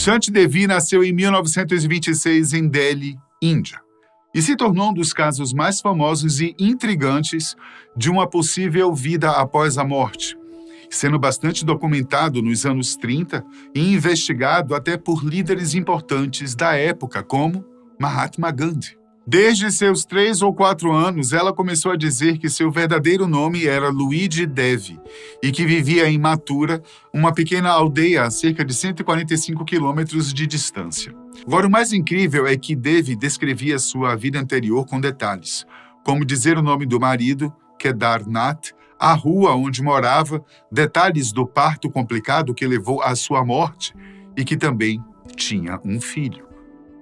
Shanti Devi nasceu em 1926 em Delhi, Índia, e se tornou um dos casos mais famosos e intrigantes de uma possível vida após a morte, sendo bastante documentado nos anos 30 e investigado até por líderes importantes da época, como Mahatma Gandhi. Desde seus 3 ou 4 anos, ela começou a dizer que seu verdadeiro nome era Luigi Devi e que vivia em Mathura, uma pequena aldeia a cerca de 145 quilômetros de distância. Agora, o mais incrível é que Devi descrevia sua vida anterior com detalhes, como dizer o nome do marido, Kedarnath, a rua onde morava, detalhes do parto complicado que levou à sua morte e que também tinha um filho.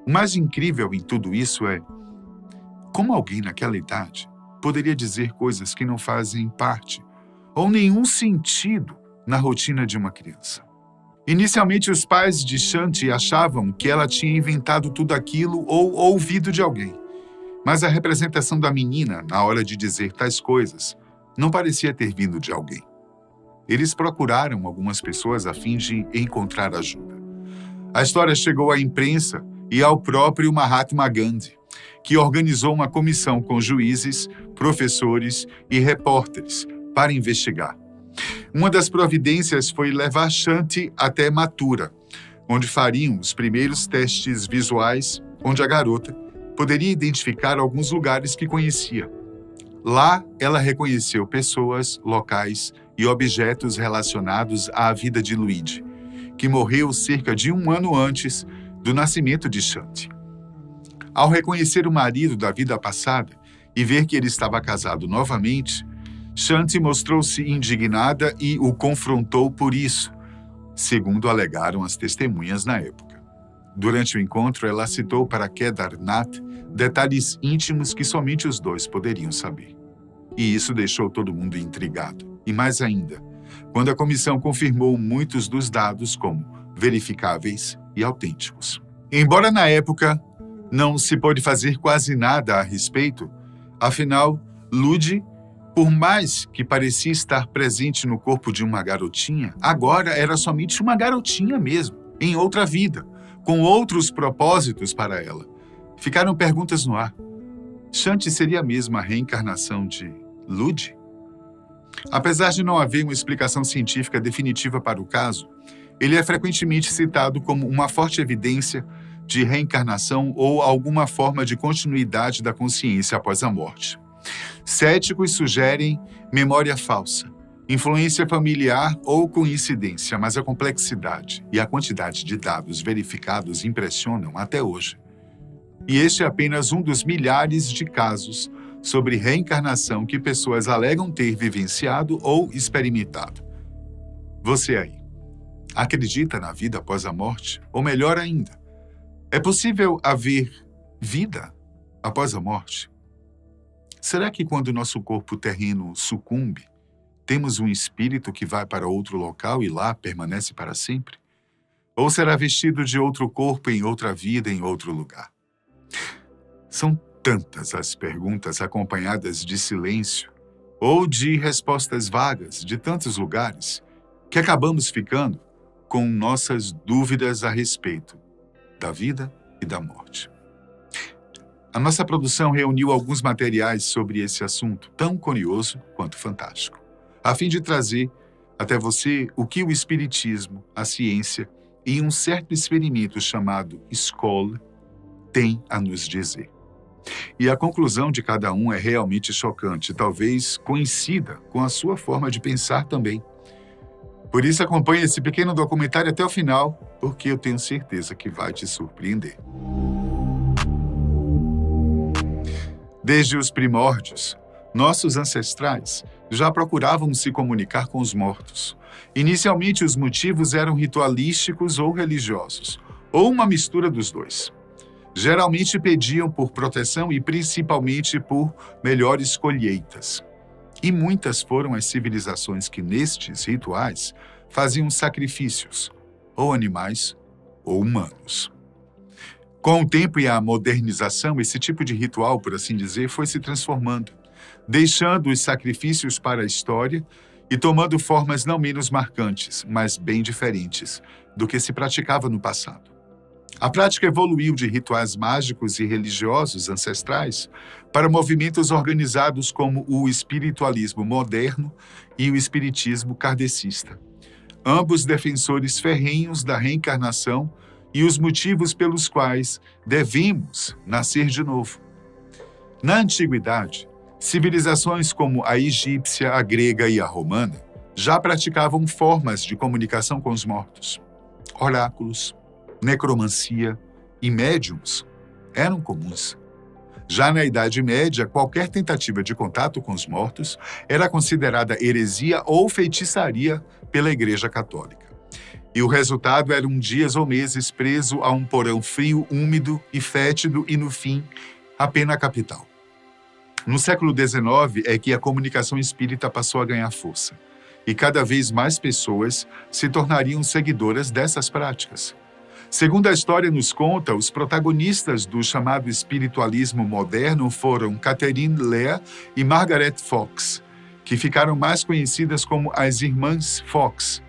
O mais incrível em tudo isso é como alguém naquela idade poderia dizer coisas que não fazem parte ou nenhum sentido na rotina de uma criança. Inicialmente, os pais de Shanti achavam que ela tinha inventado tudo aquilo ou ouvido de alguém. Mas a representação da menina, na hora de dizer tais coisas, não parecia ter vindo de alguém. Eles procuraram algumas pessoas a fim de encontrar ajuda. A história chegou à imprensa e ao próprio Mahatma Gandhi, que organizou uma comissão com juízes, professores e repórteres para investigar. Uma das providências foi levar Shanti até Mathura, onde fariam os primeiros testes visuais, onde a garota poderia identificar alguns lugares que conhecia. Lá, ela reconheceu pessoas, locais e objetos relacionados à vida de Luigi, que morreu cerca de 1 ano antes do nascimento de Shanti. Ao reconhecer o marido da vida passada e ver que ele estava casado novamente, Shanti mostrou-se indignada e o confrontou por isso, segundo alegaram as testemunhas na época. Durante o encontro, ela citou para Kedarnath detalhes íntimos que somente os dois poderiam saber. E isso deixou todo mundo intrigado. E mais ainda, quando a comissão confirmou muitos dos dados como verificáveis e autênticos. Embora na época não se pôde fazer quase nada a respeito, afinal, Luigi, por mais que parecia estar presente no corpo de uma garotinha, agora era somente uma garotinha mesmo, em outra vida, com outros propósitos para ela. Ficaram perguntas no ar. Shanti seria mesmo a reencarnação de Luigi? Apesar de não haver uma explicação científica definitiva para o caso, ele é frequentemente citado como uma forte evidência de reencarnação ou alguma forma de continuidade da consciência após a morte. Céticos sugerem memória falsa, influência familiar ou coincidência, mas a complexidade e a quantidade de dados verificados impressionam até hoje. E este é apenas um dos milhares de casos sobre reencarnação que pessoas alegam ter vivenciado ou experimentado. Você aí, acredita na vida após a morte? Ou melhor ainda, é possível haver vida após a morte? Será que quando nosso corpo terreno sucumbe, temos um espírito que vai para outro local e lá permanece para sempre? Ou será vestido de outro corpo em outra vida em outro lugar? São tantas as perguntas acompanhadas de silêncio ou de respostas vagas de tantos lugares que acabamos ficando com nossas dúvidas a respeito da vida e da morte. A nossa produção reuniu alguns materiais sobre esse assunto tão curioso quanto fantástico, a fim de trazer até você o que o Espiritismo, a ciência e um certo experimento chamado escola tem a nos dizer. E a conclusão de cada um é realmente chocante, talvez coincida com a sua forma de pensar também. Por isso, acompanhe esse pequeno documentário até o final, porque eu tenho certeza que vai te surpreender. Desde os primórdios, nossos ancestrais já procuravam se comunicar com os mortos. Inicialmente, os motivos eram ritualísticos ou religiosos, ou uma mistura dos dois. Geralmente pediam por proteção e principalmente por melhores colheitas. E muitas foram as civilizações que, nestes rituais, faziam sacrifícios, ou animais, ou humanos. Com o tempo e a modernização, esse tipo de ritual, por assim dizer, foi se transformando, deixando os sacrifícios para a história e tomando formas não menos marcantes, mas bem diferentes do que se praticava no passado. A prática evoluiu de rituais mágicos e religiosos ancestrais para movimentos organizados como o espiritualismo moderno e o espiritismo kardecista, ambos defensores ferrenhos da reencarnação e os motivos pelos quais devemos nascer de novo. Na antiguidade, civilizações como a egípcia, a grega e a romana já praticavam formas de comunicação com os mortos. Oráculos, necromancia e médiums eram comuns. Já na Idade Média, qualquer tentativa de contato com os mortos era considerada heresia ou feitiçaria pela Igreja Católica. E o resultado eram dias ou meses preso a um porão frio, úmido e fétido e, no fim, a pena capital. No século XIX é que a comunicação espírita passou a ganhar força, e cada vez mais pessoas se tornariam seguidoras dessas práticas. Segundo a história nos conta, os protagonistas do chamado espiritualismo moderno foram Catherine Lea e Margaret Fox, que ficaram mais conhecidas como as Irmãs Fox,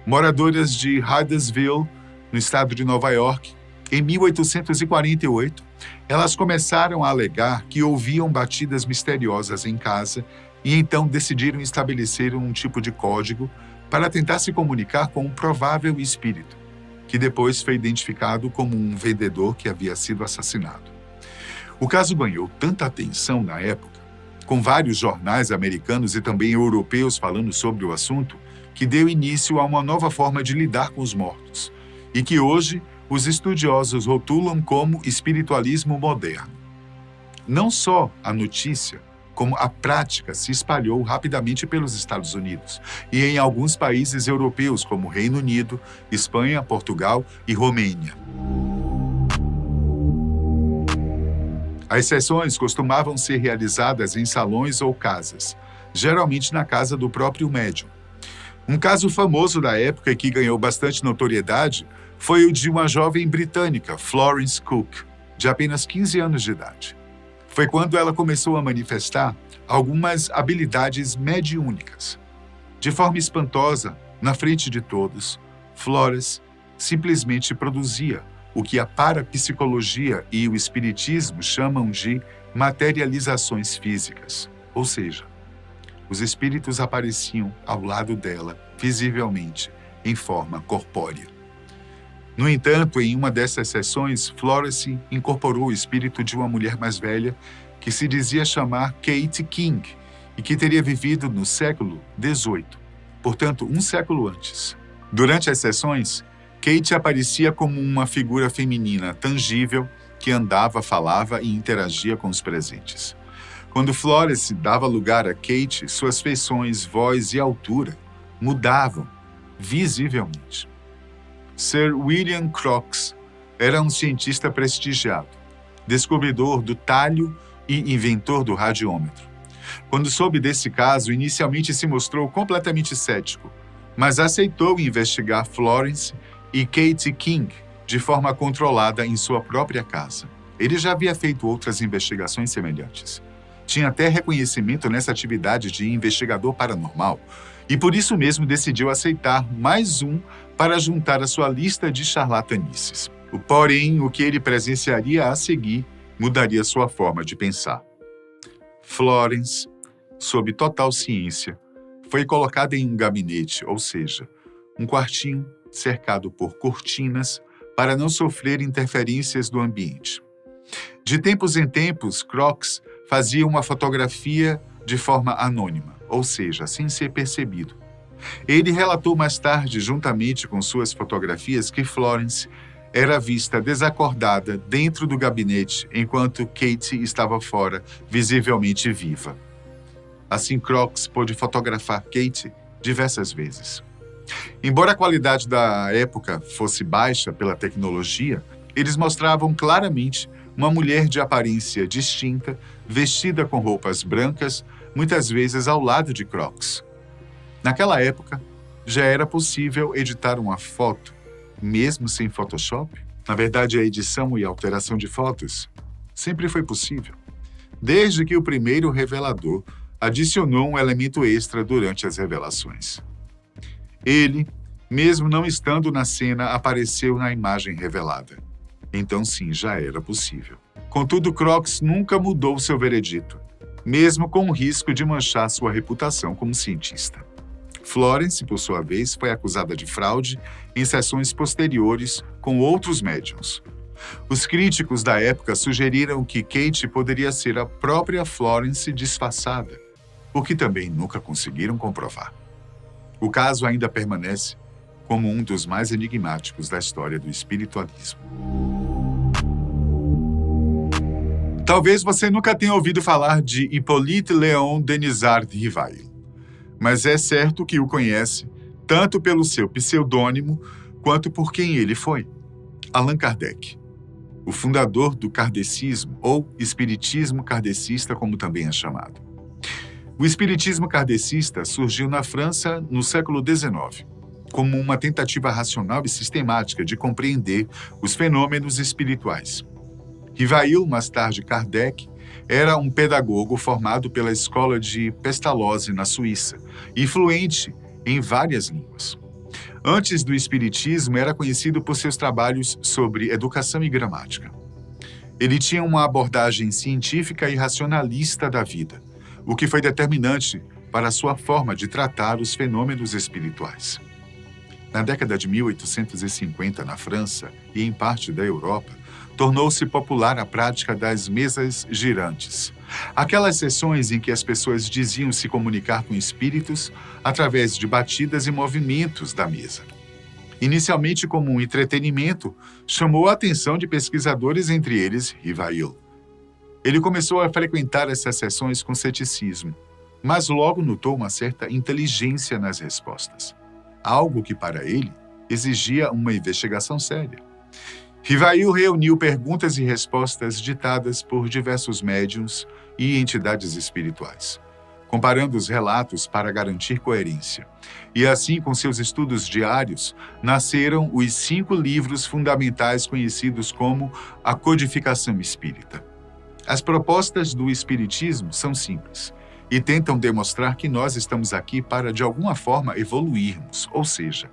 moradoras de Hydesville, no estado de Nova York. Em 1848, elas começaram a alegar que ouviam batidas misteriosas em casa e então decidiram estabelecer um tipo de código para tentar se comunicar com um provável espírito, que depois foi identificado como um vendedor que havia sido assassinado. O caso ganhou tanta atenção na época, com vários jornais americanos e também europeus falando sobre o assunto, que deu início a uma nova forma de lidar com os mortos, e que hoje os estudiosos rotulam como espiritualismo moderno. Não só a notícia, como a prática se espalhou rapidamente pelos Estados Unidos e em alguns países europeus, como Reino Unido, Espanha, Portugal e Romênia. As sessões costumavam ser realizadas em salões ou casas, geralmente na casa do próprio médium. Um caso famoso da época que ganhou bastante notoriedade foi o de uma jovem britânica, Florence Cook, de apenas 15 anos de idade. Foi quando ela começou a manifestar algumas habilidades mediúnicas. De forma espantosa, na frente de todos, Florence simplesmente produzia o que a parapsicologia e o espiritismo chamam de materializações físicas, ou seja, os espíritos apareciam ao lado dela, visivelmente, em forma corpórea. No entanto, em uma dessas sessões, Florence incorporou o espírito de uma mulher mais velha que se dizia chamar Kate King e que teria vivido no século XVIII, portanto, um século antes. Durante as sessões, Kate aparecia como uma figura feminina tangível que andava, falava e interagia com os presentes. Quando Florence dava lugar a Kate, suas feições, voz e altura mudavam visivelmente. Sir William Crookes era um cientista prestigiado, descobridor do talho e inventor do radiômetro. Quando soube desse caso, inicialmente se mostrou completamente cético, mas aceitou investigar Florence e Kate King de forma controlada em sua própria casa. Ele já havia feito outras investigações semelhantes. Tinha até reconhecimento nessa atividade de investigador paranormal, e por isso mesmo decidiu aceitar mais um para juntar à sua lista de charlatanices. Porém, o que ele presenciaria a seguir mudaria sua forma de pensar. Florence, sob total ciência, foi colocada em um gabinete, ou seja, um quartinho cercado por cortinas para não sofrer interferências do ambiente. De tempos em tempos, Crookes fazia uma fotografia de forma anônima, ou seja, sem ser percebido. Ele relatou mais tarde, juntamente com suas fotografias, que Florence era vista desacordada dentro do gabinete, enquanto Kate estava fora, visivelmente viva. Assim, Crookes pôde fotografar Kate diversas vezes. Embora a qualidade da época fosse baixa pela tecnologia, eles mostravam claramente uma mulher de aparência distinta, vestida com roupas brancas, muitas vezes ao lado de Crookes. Naquela época, já era possível editar uma foto, mesmo sem Photoshop? Na verdade, a edição e alteração de fotos sempre foi possível, desde que o primeiro revelador adicionou um elemento extra durante as revelações. Ele, mesmo não estando na cena, apareceu na imagem revelada. Então sim, já era possível. Contudo, Crookes nunca mudou seu veredito, mesmo com o risco de manchar sua reputação como cientista. Florence, por sua vez, foi acusada de fraude em sessões posteriores com outros médiuns. Os críticos da época sugeriram que Kate poderia ser a própria Florence disfarçada, o que também nunca conseguiram comprovar. O caso ainda permanece como um dos mais enigmáticos da história do espiritualismo. Talvez você nunca tenha ouvido falar de Hippolyte Léon Denisard Rivail, mas é certo que o conhece tanto pelo seu pseudônimo quanto por quem ele foi. Allan Kardec, o fundador do kardecismo, ou espiritismo kardecista, como também é chamado. O espiritismo kardecista surgiu na França no século XIX, como uma tentativa racional e sistemática de compreender os fenômenos espirituais. Rivail, mais tarde Kardec, era um pedagogo formado pela escola de Pestalozzi, na Suíça, e fluente em várias línguas. Antes do espiritismo, era conhecido por seus trabalhos sobre educação e gramática. Ele tinha uma abordagem científica e racionalista da vida, o que foi determinante para a sua forma de tratar os fenômenos espirituais. Na década de 1850, na França e em parte da Europa, tornou-se popular a prática das mesas girantes, aquelas sessões em que as pessoas diziam se comunicar com espíritos através de batidas e movimentos da mesa. Inicialmente como um entretenimento, chamou a atenção de pesquisadores, entre eles Rivail. Ele começou a frequentar essas sessões com ceticismo, mas logo notou uma certa inteligência nas respostas, algo que para ele exigia uma investigação séria. Rivail reuniu perguntas e respostas ditadas por diversos médiuns e entidades espirituais, comparando os relatos para garantir coerência. E assim, com seus estudos diários, nasceram os 5 livros fundamentais conhecidos como a Codificação Espírita. As propostas do Espiritismo são simples e tentam demonstrar que nós estamos aqui para, de alguma forma, evoluirmos, ou seja,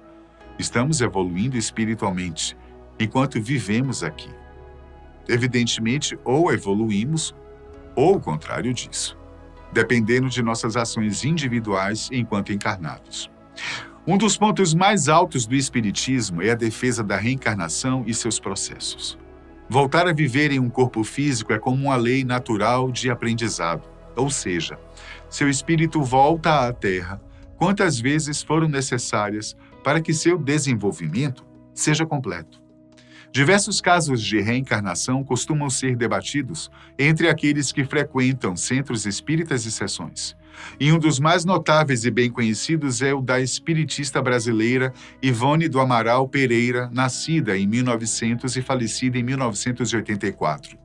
estamos evoluindo espiritualmente enquanto vivemos aqui. Evidentemente, ou evoluímos, ou o contrário disso, dependendo de nossas ações individuais enquanto encarnados. Um dos pontos mais altos do Espiritismo é a defesa da reencarnação e seus processos. Voltar a viver em um corpo físico é como uma lei natural de aprendizado, ou seja, seu espírito volta à Terra quantas vezes foram necessárias para que seu desenvolvimento seja completo. Diversos casos de reencarnação costumam ser debatidos entre aqueles que frequentam centros espíritas e sessões. E um dos mais notáveis e bem conhecidos é o da espiritista brasileira Ivone do Amaral Pereira, nascida em 1900 e falecida em 1984.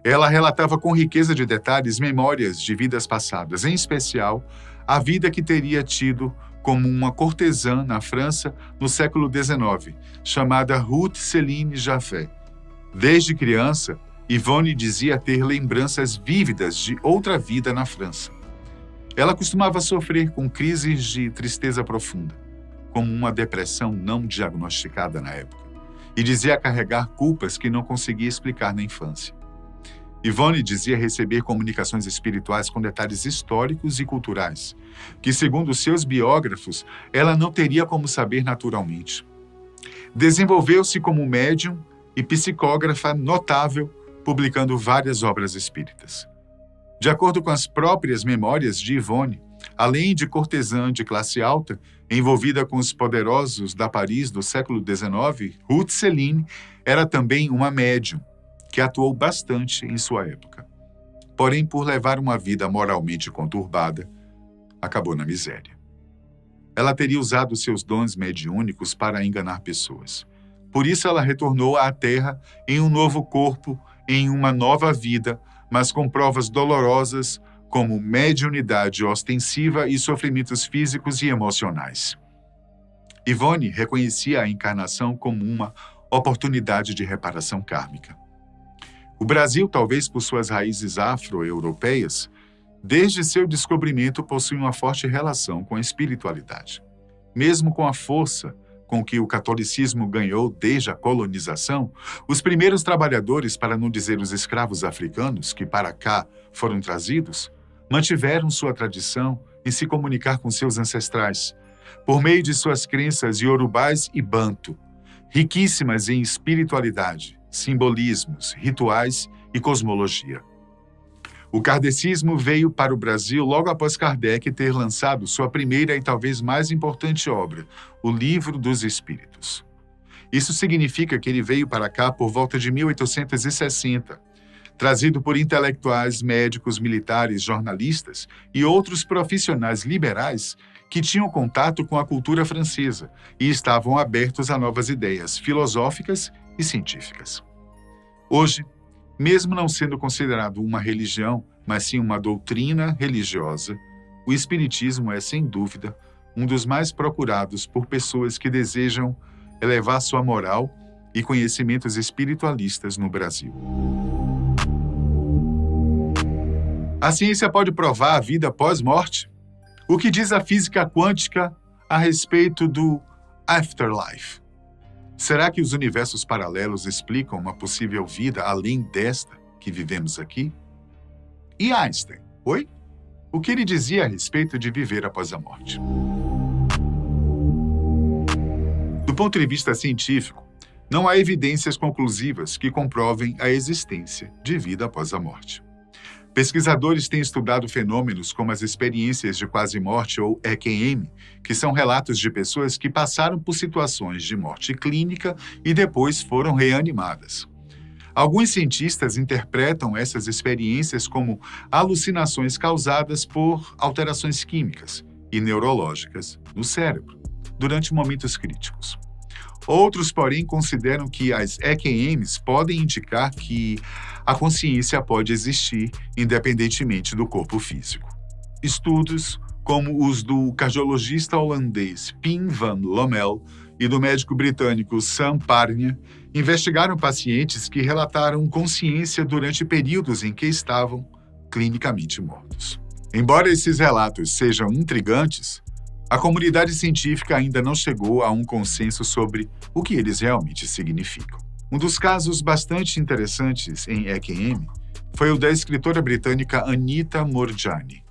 Ela relatava com riqueza de detalhes memórias de vidas passadas, em especial a vida que teria tido como uma cortesã na França no século XIX, chamada Ruth Céline Jaffé. Desde criança, Ivone dizia ter lembranças vívidas de outra vida na França. Ela costumava sofrer com crises de tristeza profunda, como uma depressão não diagnosticada na época, e dizia carregar culpas que não conseguia explicar na infância. Ivone dizia receber comunicações espirituais com detalhes históricos e culturais, que, segundo seus biógrafos, ela não teria como saber naturalmente. Desenvolveu-se como médium e psicógrafa notável, publicando várias obras espíritas. De acordo com as próprias memórias de Ivone, além de cortesã de classe alta, envolvida com os poderosos da Paris do século XIX, Ruth Céline era também uma médium, que atuou bastante em sua época. Porém, por levar uma vida moralmente conturbada, acabou na miséria. Ela teria usado seus dons mediúnicos para enganar pessoas. Por isso, ela retornou à Terra em um novo corpo, em uma nova vida, mas com provas dolorosas como mediunidade ostensiva e sofrimentos físicos e emocionais. Ivone reconhecia a encarnação como uma oportunidade de reparação kármica. O Brasil, talvez por suas raízes afro-europeias, desde seu descobrimento, possui uma forte relação com a espiritualidade. Mesmo com a força com que o catolicismo ganhou desde a colonização, os primeiros trabalhadores, para não dizer os escravos africanos que para cá foram trazidos, mantiveram sua tradição em se comunicar com seus ancestrais, por meio de suas crenças iorubais e banto, riquíssimas em espiritualidade, simbolismos, rituais e cosmologia. O kardecismo veio para o Brasil logo após Kardec ter lançado sua primeira e talvez mais importante obra, o Livro dos Espíritos. Isso significa que ele veio para cá por volta de 1860, trazido por intelectuais, médicos, militares, jornalistas e outros profissionais liberais que tinham contato com a cultura francesa e estavam abertos a novas ideias filosóficas e científicas. Hoje, mesmo não sendo considerado uma religião, mas sim uma doutrina religiosa, o Espiritismo é, sem dúvida, um dos mais procurados por pessoas que desejam elevar sua moral e conhecimentos espiritualistas no Brasil. A ciência pode provar a vida pós-morte? O que diz a física quântica a respeito do afterlife? Será que os universos paralelos explicam uma possível vida além desta que vivemos aqui? E Einstein, oi? O que ele dizia a respeito de viver após a morte? Do ponto de vista científico, não há evidências conclusivas que comprovem a existência de vida após a morte. Pesquisadores têm estudado fenômenos como as experiências de quase-morte ou EQM, que são relatos de pessoas que passaram por situações de morte clínica e depois foram reanimadas. Alguns cientistas interpretam essas experiências como alucinações causadas por alterações químicas e neurológicas no cérebro, durante momentos críticos. Outros, porém, consideram que as EQMs podem indicar que a consciência pode existir independentemente do corpo físico. Estudos, como os do cardiologista holandês Pim van Lommel e do médico britânico Sam Parnia, investigaram pacientes que relataram consciência durante períodos em que estavam clinicamente mortos. Embora esses relatos sejam intrigantes, a comunidade científica ainda não chegou a um consenso sobre o que eles realmente significam. Um dos casos bastante interessantes em EQM foi o da escritora britânica Anita Moorjani,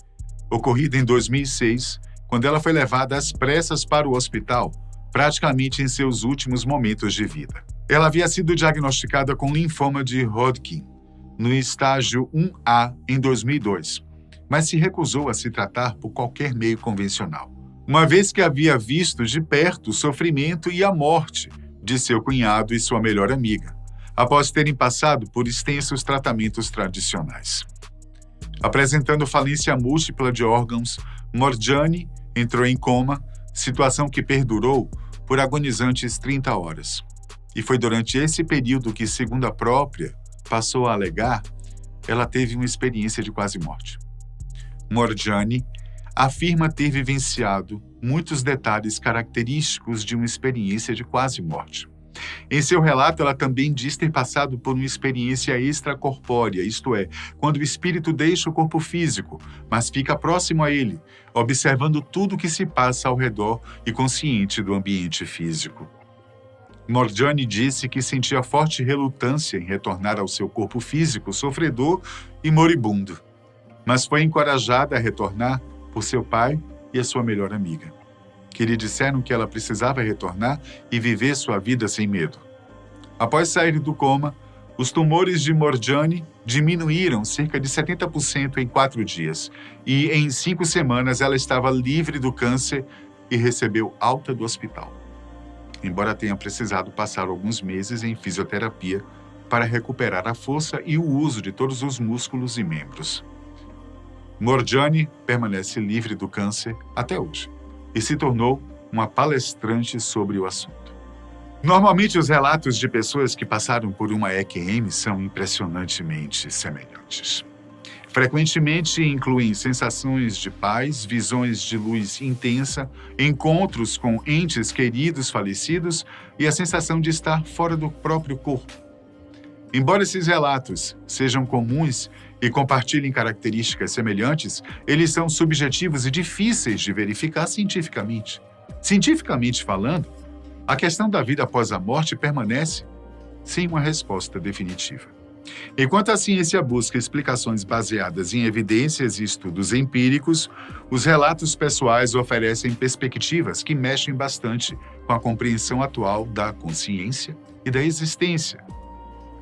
ocorrido em 2006, quando ela foi levada às pressas para o hospital, praticamente em seus últimos momentos de vida. Ela havia sido diagnosticada com linfoma de Hodgkin, no estágio 1A em 2002, mas se recusou a se tratar por qualquer meio convencional, uma vez que havia visto de perto o sofrimento e a morte de seu cunhado e sua melhor amiga, após terem passado por extensos tratamentos tradicionais. Apresentando falência múltipla de órgãos, Moorjani entrou em coma, situação que perdurou por agonizantes 30 horas. E foi durante esse período que, segundo a própria, passou a alegar, ela teve uma experiência de quase-morte. Moorjani afirma ter vivenciado muitos detalhes característicos de uma experiência de quase-morte. Em seu relato, ela também diz ter passado por uma experiência extracorpórea, isto é, quando o espírito deixa o corpo físico, mas fica próximo a ele, observando tudo o que se passa ao redor e consciente do ambiente físico. Moorjani disse que sentia forte relutância em retornar ao seu corpo físico sofredor e moribundo, mas foi encorajada a retornar por seu pai e a sua melhor amiga, que lhe disseram que ela precisava retornar e viver sua vida sem medo. Após sair do coma, os tumores de Moorjani diminuíram cerca de 70% em 4 dias e, em 5 semanas, ela estava livre do câncer e recebeu alta do hospital, embora tenha precisado passar alguns meses em fisioterapia para recuperar a força e o uso de todos os músculos e membros. Moorjani permanece livre do câncer até hoje e se tornou uma palestrante sobre o assunto. Normalmente, os relatos de pessoas que passaram por uma EQM são impressionantemente semelhantes. Frequentemente incluem sensações de paz, visões de luz intensa, encontros com entes queridos falecidos e a sensação de estar fora do próprio corpo. Embora esses relatos sejam comuns e compartilhem características semelhantes, eles são subjetivos e difíceis de verificar cientificamente. Cientificamente falando, a questão da vida após a morte permanece sem uma resposta definitiva. Enquanto a ciência busca explicações baseadas em evidências e estudos empíricos, os relatos pessoais oferecem perspectivas que mexem bastante com a compreensão atual da consciência e da existência,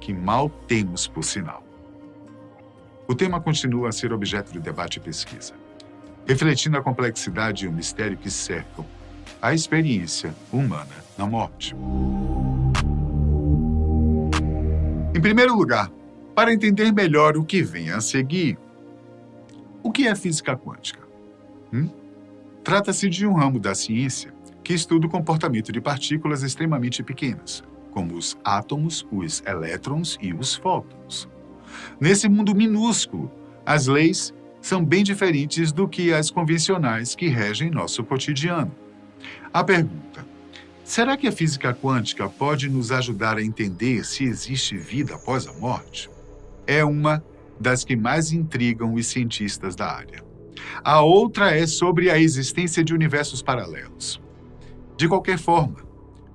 que mal temos por sinal. O tema continua a ser objeto de debate e pesquisa, refletindo a complexidade e o mistério que cercam a experiência humana na morte. Em primeiro lugar, para entender melhor o que vem a seguir, o que é física quântica? Trata-se de um ramo da ciência que estuda o comportamento de partículas extremamente pequenas, como os átomos, os elétrons e os fótons. Nesse mundo minúsculo, as leis são bem diferentes do que as convencionais que regem nosso cotidiano. A pergunta: será que a física quântica pode nos ajudar a entender se existe vida após a morte? É uma das que mais intrigam os cientistas da área. A outra é sobre a existência de universos paralelos. De qualquer forma,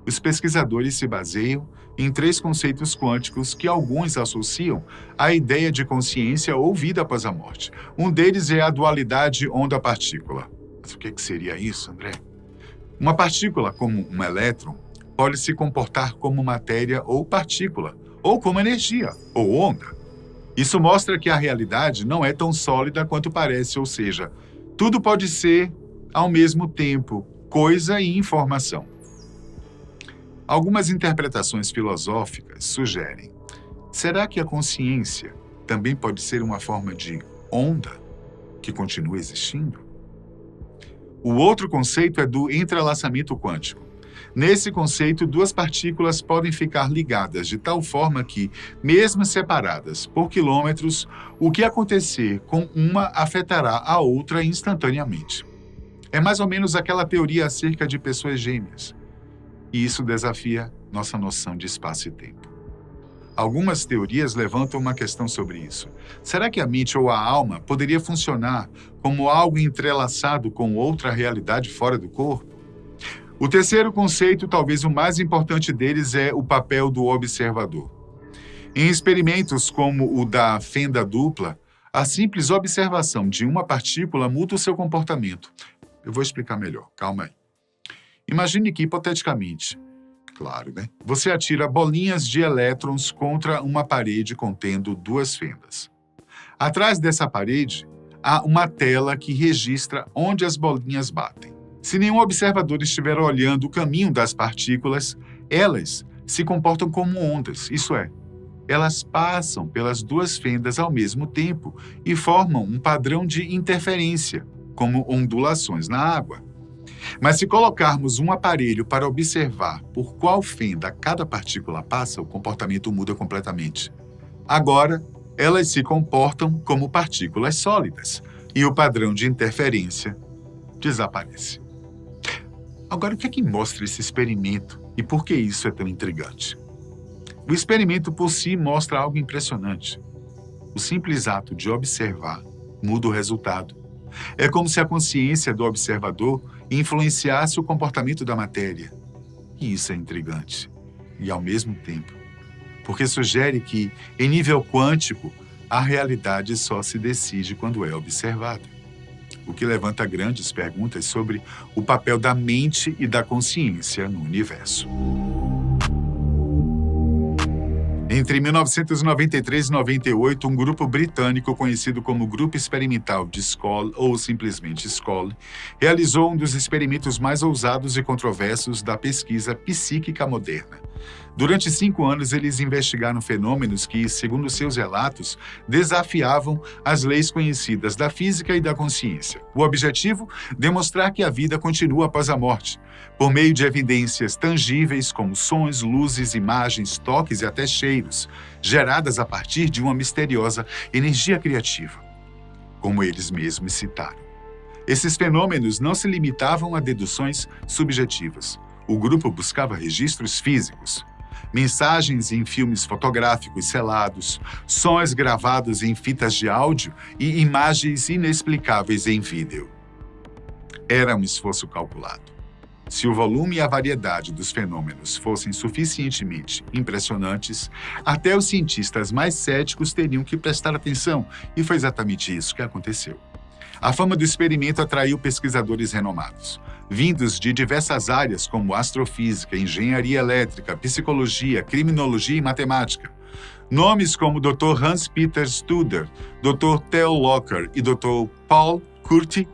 os pesquisadores se baseiam em 3 conceitos quânticos que alguns associam à ideia de consciência ou vida após a morte. Um deles é a dualidade onda-partícula. Mas o que seria isso, André? Uma partícula, como um elétron, pode se comportar como matéria ou partícula, ou como energia, ou onda. Isso mostra que a realidade não é tão sólida quanto parece, ou seja, tudo pode ser, ao mesmo tempo, coisa e informação. Algumas interpretações filosóficas sugerem: será que a consciência também pode ser uma forma de onda que continua existindo? O outro conceito é do entrelaçamento quântico. Nesse conceito, 2 partículas podem ficar ligadas de tal forma que, mesmo separadas por quilômetros, o que acontecer com uma afetará a outra instantaneamente. É mais ou menos aquela teoria acerca de pessoas gêmeas. E isso desafia nossa noção de espaço e tempo. Algumas teorias levantam uma questão sobre isso. Será que a mente ou a alma poderia funcionar como algo entrelaçado com outra realidade fora do corpo? O terceiro conceito, talvez o mais importante deles, é o papel do observador. Em experimentos como o da fenda dupla, a simples observação de uma partícula muda o seu comportamento. Eu vou explicar melhor, calma aí. Imagine que, hipoteticamente, claro, né? Você atira bolinhas de elétrons contra uma parede contendo 2 fendas. Atrás dessa parede, há uma tela que registra onde as bolinhas batem. Se nenhum observador estiver olhando o caminho das partículas, elas se comportam como ondas, isso é, elas passam pelas 2 fendas ao mesmo tempo e formam um padrão de interferência, como ondulações na água. Mas se colocarmos um aparelho para observar por qual fenda cada partícula passa, o comportamento muda completamente. Agora, elas se comportam como partículas sólidas e o padrão de interferência desaparece. Agora, o que é que mostra esse experimento e por que isso é tão intrigante? O experimento por si mostra algo impressionante. O simples ato de observar muda o resultado. É como se a consciência do observador influenciasse o comportamento da matéria. E isso é intrigante. E ao mesmo tempo, porque sugere que, em nível quântico, a realidade só se decide quando é observada. O que levanta grandes perguntas sobre o papel da mente e da consciência no universo. Entre 1993 e 98, um grupo britânico conhecido como Grupo Experimental de Scull, ou simplesmente Scull, realizou um dos experimentos mais ousados e controversos da pesquisa psíquica moderna. Durante 5 anos, eles investigaram fenômenos que, segundo seus relatos, desafiavam as leis conhecidas da física e da consciência. O objetivo? Demonstrar que a vida continua após a morte, por meio de evidências tangíveis como sons, luzes, imagens, toques e até cheiros, geradas a partir de uma misteriosa energia criativa, como eles mesmos citaram. Esses fenômenos não se limitavam a deduções subjetivas. O grupo buscava registros físicos. mensagens em filmes fotográficos selados, sons gravados em fitas de áudio e imagens inexplicáveis em vídeo. Era um esforço calculado. Se o volume e a variedade dos fenômenos fossem suficientemente impressionantes, até os cientistas mais céticos teriam que prestar atenção, e foi exatamente isso que aconteceu. A fama do experimento atraiu pesquisadores renomados, vindos de diversas áreas como astrofísica, engenharia elétrica, psicologia, criminologia e matemática. Nomes como Dr. Hans-Peter Studer, Dr. Theo Locker e Dr. Paul Kurti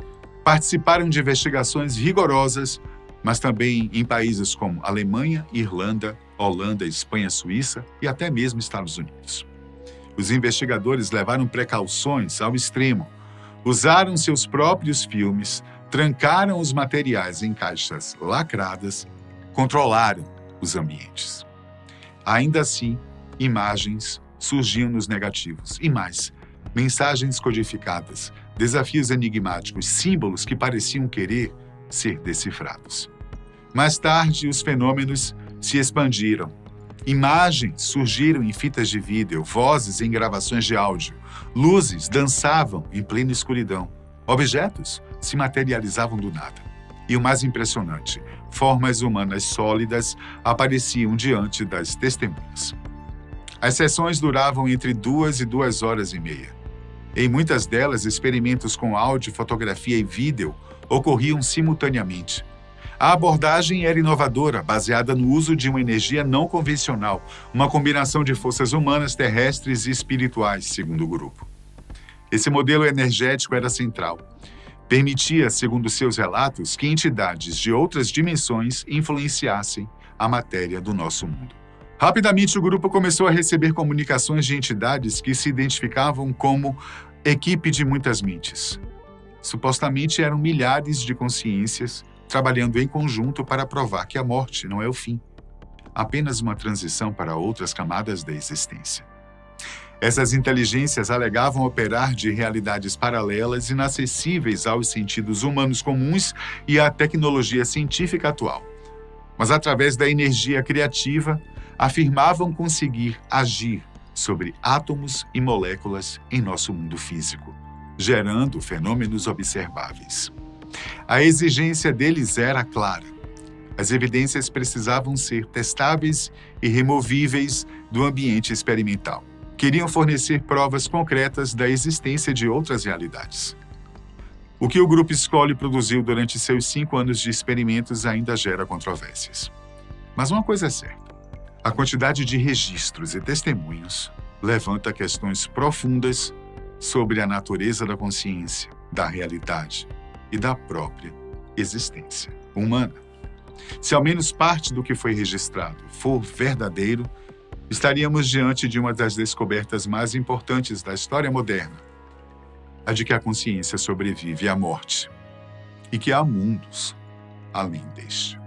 participaram de investigações rigorosas, mas também em países como Alemanha, Irlanda, Holanda, Espanha, Suíça e até mesmo Estados Unidos. Os investigadores levaram precauções ao extremo, usaram seus próprios filmes, trancaram os materiais em caixas lacradas, controlaram os ambientes. Ainda assim, imagens surgiam nos negativos e mais, mensagens codificadas, desafios enigmáticos, símbolos que pareciam querer ser decifrados. Mais tarde, os fenômenos se expandiram. Imagens surgiram em fitas de vídeo, vozes em gravações de áudio, luzes dançavam em plena escuridão, objetos se materializavam do nada. E o mais impressionante, formas humanas sólidas apareciam diante das testemunhas. As sessões duravam entre 2 e 2 horas e meia. Em muitas delas, experimentos com áudio, fotografia e vídeo ocorriam simultaneamente. A abordagem era inovadora, baseada no uso de uma energia não convencional, uma combinação de forças humanas, terrestres e espirituais, segundo o grupo. Esse modelo energético era central. Permitia, segundo seus relatos, que entidades de outras dimensões influenciassem a matéria do nosso mundo. Rapidamente, o grupo começou a receber comunicações de entidades que se identificavam como equipe de muitas mentes. Supostamente eram milhares de consciências trabalhando em conjunto para provar que a morte não é o fim, apenas uma transição para outras camadas da existência. Essas inteligências alegavam operar de realidades paralelas inacessíveis aos sentidos humanos comuns e à tecnologia científica atual. Mas, através da energia criativa, afirmavam conseguir agir sobre átomos e moléculas em nosso mundo físico, gerando fenômenos observáveis. A exigência deles era clara. As evidências precisavam ser testáveis e removíveis do ambiente experimental. Queriam fornecer provas concretas da existência de outras realidades. O que o Grupo Scully produziu durante seus 5 anos de experimentos ainda gera controvérsias. Mas uma coisa é certa: a quantidade de registros e testemunhos levanta questões profundas sobre a natureza da consciência, da realidade e da própria existência humana. Se ao menos parte do que foi registrado for verdadeiro, estaríamos diante de uma das descobertas mais importantes da história moderna, a de que a consciência sobrevive à morte e que há mundos além deste.